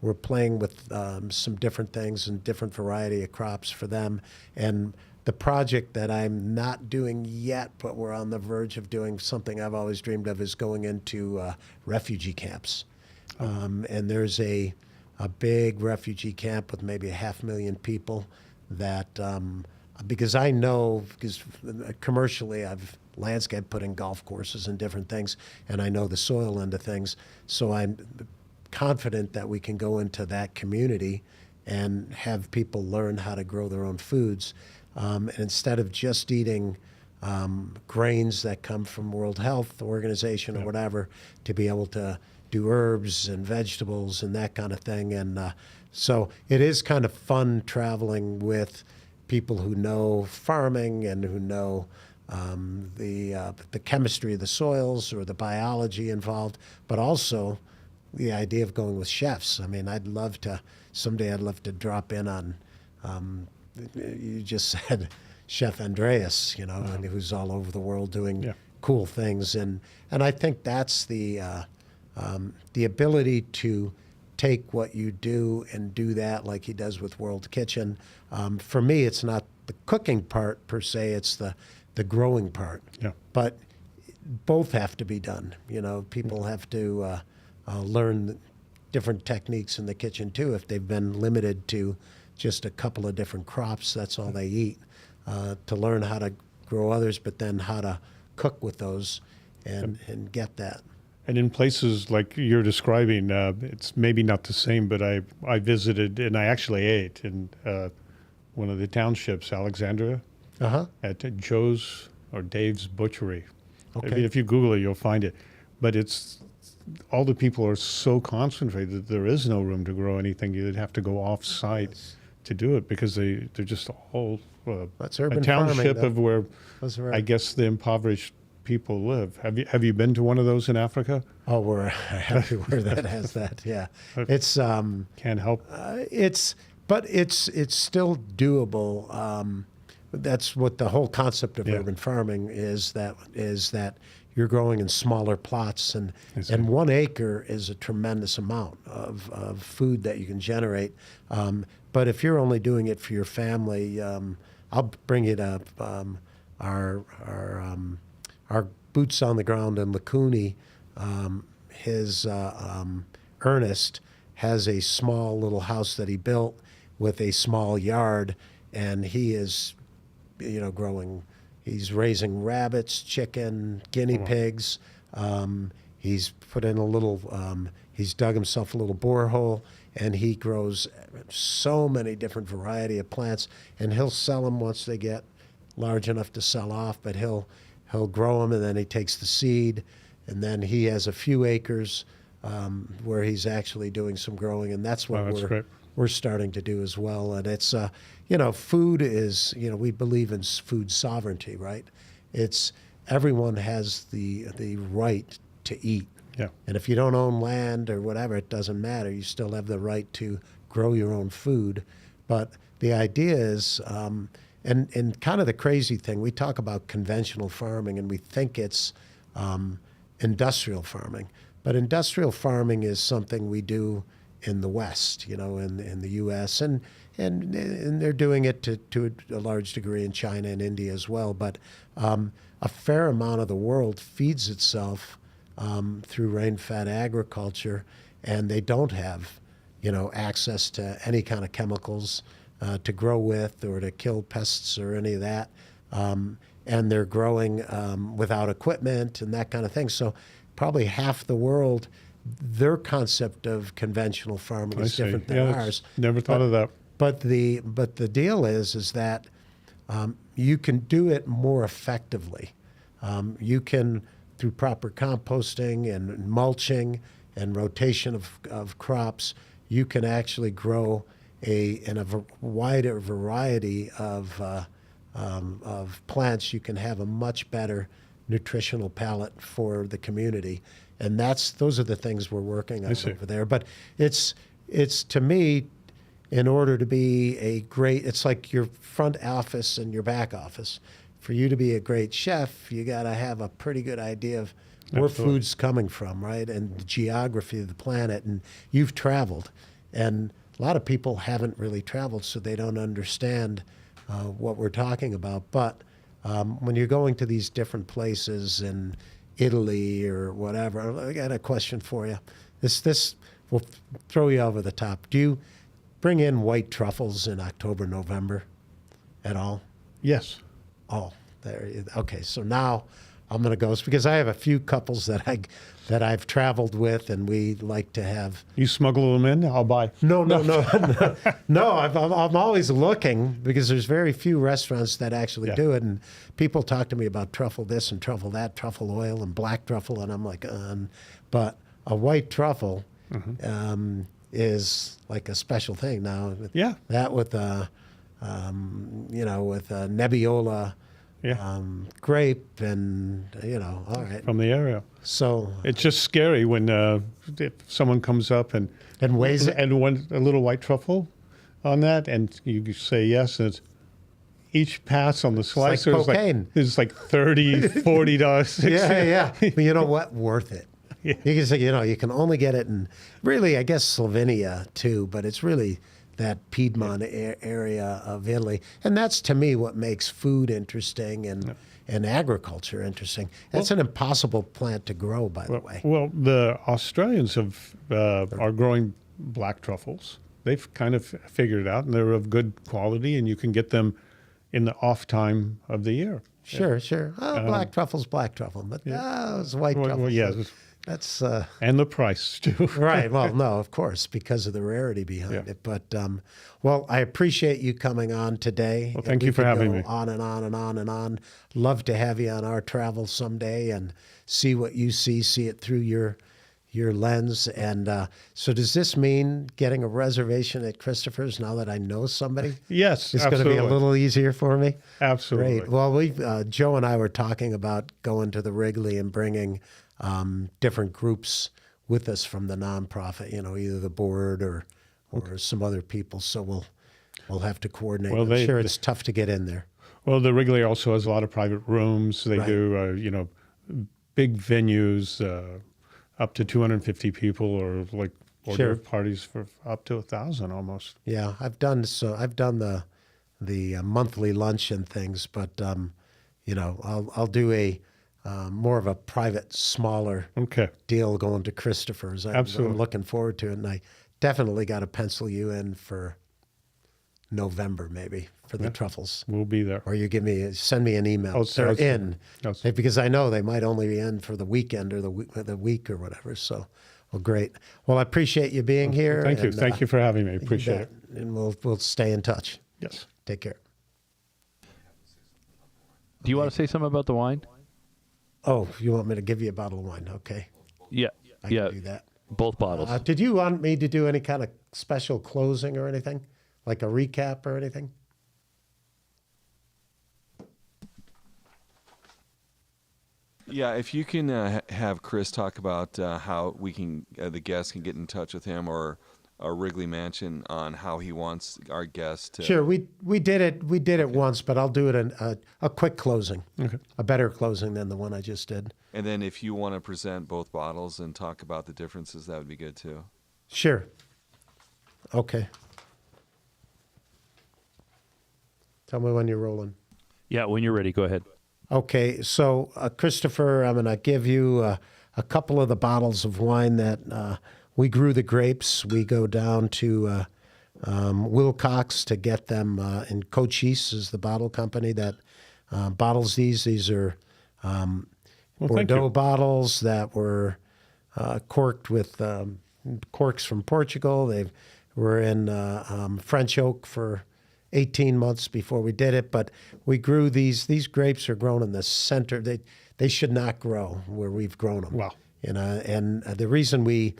we're playing with some different things and different variety of crops for them. And the project that I'm not doing yet, but we're on the verge of doing, something I've always dreamed of, is going into refugee camps. And there's a big refugee camp with maybe 500,000 people that, because I know, because commercially I've landscaped, put in golf courses and different things, and I know the soil end of things. So I'm confident that we can go into that community and have people learn how to grow their own foods. And instead of just eating grains that come from World Health Organization or whatever, to be able to do herbs and vegetables and that kind of thing. And so it is kind of fun traveling with people who know farming and who know the chemistry of the soils or the biology involved, but also the idea of going with chefs. I mean, someday I'd love to drop in on, you just said Chef Andreas, and who's all over the world doing cool things. And I think that's the ability to take what you do and do that like he does with World Kitchen. For me, it's not the cooking part per se, it's the growing part. Yeah. But both have to be done. People have to learn different techniques in the kitchen too. If they've been limited to just a couple of different crops, that's all they eat. To learn how to grow others, but then how to cook with those and get that. And in places like you're describing, it's maybe not the same, but I visited and I actually ate in one of the townships, Alexandria, at Joe's or Dave's Butchery. Okay. If you Google it, you'll find it. But all the people are so concentrated that there is no room to grow anything. You'd have to go off-site to do it because they're just all That's urban a township farming, of where That's right. I guess the impoverished people live. Have you been to one of those in Africa? Oh, we're everywhere that has that. Yeah, it's Can't help. But it's still doable. That's what the whole concept of urban farming is. That you're growing in smaller plots, and 1 acre is a tremendous amount of food that you can generate. But if you're only doing it for your family, I'll bring it up. Our boots on the ground in Lacuni, his Ernest has a small little house that he built with a small yard, and he is, growing. He's raising rabbits, chicken, guinea pigs. He's put in he's dug himself a little borehole, and he grows so many different variety of plants, and he'll sell them once they get large enough to sell off, but he'll grow them, and then he takes the seed, and then he has a few acres where he's actually doing some growing, and that's what we're starting to do as well. And it's, food is, we believe in food sovereignty, right? It's everyone has the right to eat. Yeah. And if you don't own land or whatever, it doesn't matter. You still have the right to grow your own food. But the idea is, and kind of the crazy thing, we talk about conventional farming and we think it's industrial farming. But industrial farming is something we do in the West, in the U.S. And they're doing it to a large degree in China and India as well. But a fair amount of the world feeds itself through rain-fed agriculture, and they don't have, access to any kind of chemicals to grow with or to kill pests or any of that. And they're growing without equipment and that kind of thing. So probably half the world, their concept of conventional farming is different than ours. Never thought of that. But the deal is that you can do it more effectively. You can, through proper composting and mulching and rotation of crops, you can actually grow in a wider variety of plants. You can have a much better nutritional palette for the community, and those are the things we're working on over there. But it's to me, in order to be it's like your front office and your back office. For you to be a great chef, you got to have a pretty good idea of where food's coming from, right? And the geography of the planet. And you've traveled, and a lot of people haven't really traveled, so they don't understand what we're talking about. But when you're going to these different places in Italy or whatever, I got a question for you. This will throw you over the top. Do you bring in white truffles in October, November at all? Yes. Oh, okay. So now I'm going to go, because I have a few couples that I've traveled with, and we like to have. You smuggle them in? I'll buy. No. No. I'm always looking, because there's very few restaurants that actually do it, and people talk to me about truffle this and truffle that, truffle oil and black truffle, and I'm like, but a white truffle is like a special thing now. That with with Nebbiolo grape, and all right, from the area. So it's just scary when if someone comes up and weighs it, and a little white truffle on that, and you say yes, and it's each pass on the slicer is like $30, $40, yeah. But you know what? Worth it. Yeah. You can say, you can only get it in, really, I guess, Slovenia too, but it's really that Piedmont area of Italy. And that's, to me, what makes food interesting and agriculture interesting. That's an impossible plant to grow, by the way. Well, the Australians are growing black truffles. They've kind of figured it out, and they're of good quality, and you can get them in the off time of the year. Sure. Oh, black truffle's black truffle, but it's white truffle. Well, yeah. That's and the price too. Right. Well, no, of course, because of the rarity behind it. But well, I appreciate you coming on today. Well, thank you for having me. On and on and on and on. Love to have you on our travel someday and see what you see it through your lens. And so, does this mean getting a reservation at Christopher's now that I know somebody? Yes, it's going to be a little easier for me. Absolutely. Great. Well, Joe and I were talking about going to the Wrigley and bringing different groups with us from the nonprofit, either the board or some other people. So we'll have to coordinate. Well, I'm sure it's tough to get in there. Well, the Wrigley also has a lot of private rooms. They do, big venues, up to 250 people, or dinner parties for up to 1,000 almost. Yeah, I've done the monthly lunch and things, but I'll do a more of a private, smaller deal going to Christopher's. I'm looking forward to it, and I definitely got to pencil you in for November, maybe, for the truffles. We'll be there. Or you send me an email. They're in, because I know they might only be in for the weekend or the week or whatever. So, well, great. Well, I appreciate you being here. Thank you. Thank you for having me. Appreciate it. And we'll stay in touch. Yes. Take care. Do you want to say something about the wine? Oh, you want me to give you a bottle of wine? Okay. Yeah. I can do that. Both bottles. Did you want me to do any kind of special closing or anything? Like a recap or anything? Yeah, if you can have Chris talk about how we can, the guests can get in touch with him, or Wrigley Mansion, on how he wants our guests to. Sure, we did it once, but I'll do it in a quick closing, a better closing than the one I just did. And then if you want to present both bottles and talk about the differences, that would be good too. Sure. Okay. Tell me when you're rolling. Yeah, when you're ready, go ahead. Okay, so Christopher, I'm going to give you a couple of the bottles of wine that we grew the grapes. We go down to Wilcox to get them, and Cochise is the bottle company that bottles these. These are Bordeaux bottles that were corked with corks from Portugal. They were in French oak for 18 months before we did it, but we grew these. These grapes are grown in the center. They should not grow where we've grown them. Wow. And the reason we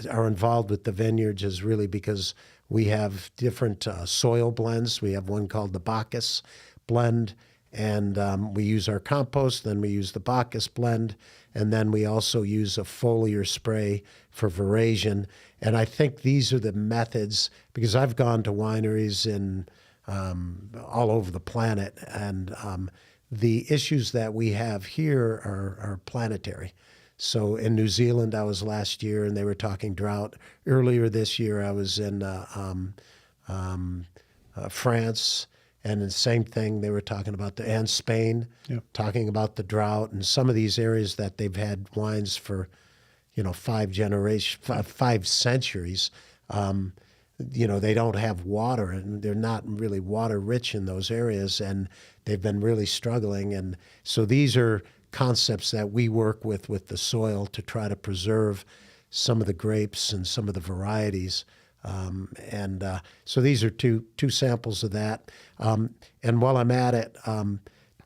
are involved with the vineyards is really because we have different soil blends. We have one called the Bacchus blend, and we use our compost, then we use the Bacchus blend, and then we also use a foliar spray for veraison. And I think these are the methods, because I've gone to wineries in all over the planet, and the issues that we have here are planetary. So in New Zealand, I was last year, and they were talking drought. Earlier this year, I was in France, and the same thing, they were talking about and Spain, talking about the drought, and some of these areas that they've had wines for, 5 centuries. They don't have water, and they're not really water rich in those areas, and they've been really struggling. And so these are concepts that we work with the soil to try to preserve some of the grapes and some of the varieties. So these are two samples of that. And while I'm at it,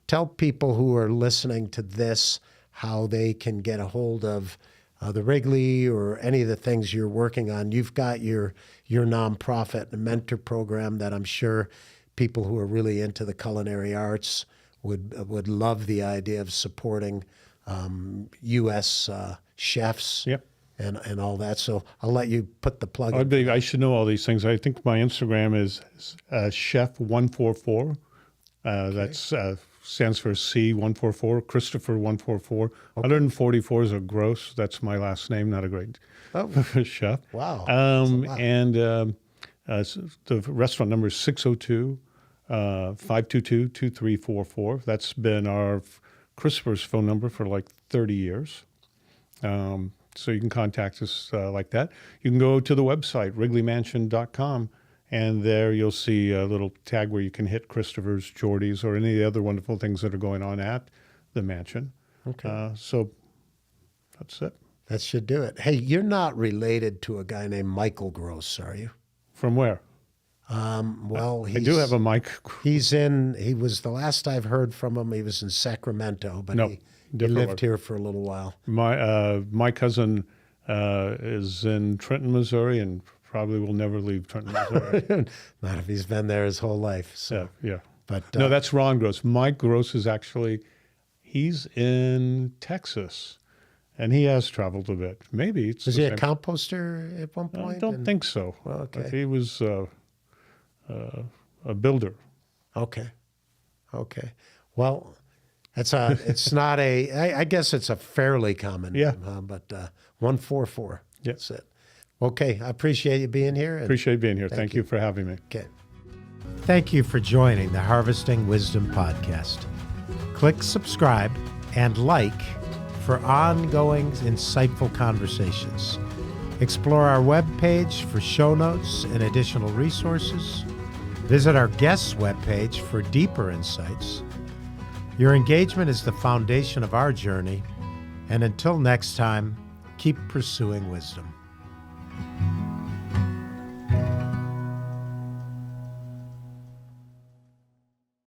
tell people who are listening to this how they can get a hold of the Wrigley or any of the things you're working on. You've got your nonprofit mentor program that I'm sure people who are really into the culinary arts would love the idea of supporting U.S. chefs. Yep. And all that. So I'll let you put the plug in. I should know all these things. I think my Instagram is Chef144. That's stands for C144, Christopher 144. Okay. 144 is a gross. That's my last name, not a great chef. Wow. And the restaurant number is 602-522-2344. That's been our Christopher's phone number for like 30 years. So you can contact us like that. You can go to the website, wrigleymansion.com, and there you'll see a little tag where you can hit Christopher's, Geordie's, or any of the other wonderful things that are going on at the mansion. Okay. So that's it. That should do it. Hey, you're not related to a guy named Michael Gross, are you? From where? Well, I do have a mic. He was, the last I've heard from him, he was in Sacramento, but he lived here for a little while. My cousin is in Trenton, Missouri, and probably will never leave Trenton, Missouri. Not if he's been there his whole life. So. Yeah. But no, that's Ron Gross. Mike Gross is he's in Texas, and he has traveled a bit. Maybe it's was he a composter at one point? I don't think so. Well, okay. He was a builder. Okay. Well, it's not I guess it's a fairly common name, but 144. Yeah. That's it. Okay, I appreciate you being here. Appreciate being here. Thank you for having me. Okay. Thank you for joining the Harvesting Wisdom podcast. Click subscribe and like for ongoing insightful conversations. Explore our webpage for show notes and additional resources. Visit our guests' webpage for deeper insights. Your engagement is the foundation of our journey, and until next time, keep pursuing wisdom.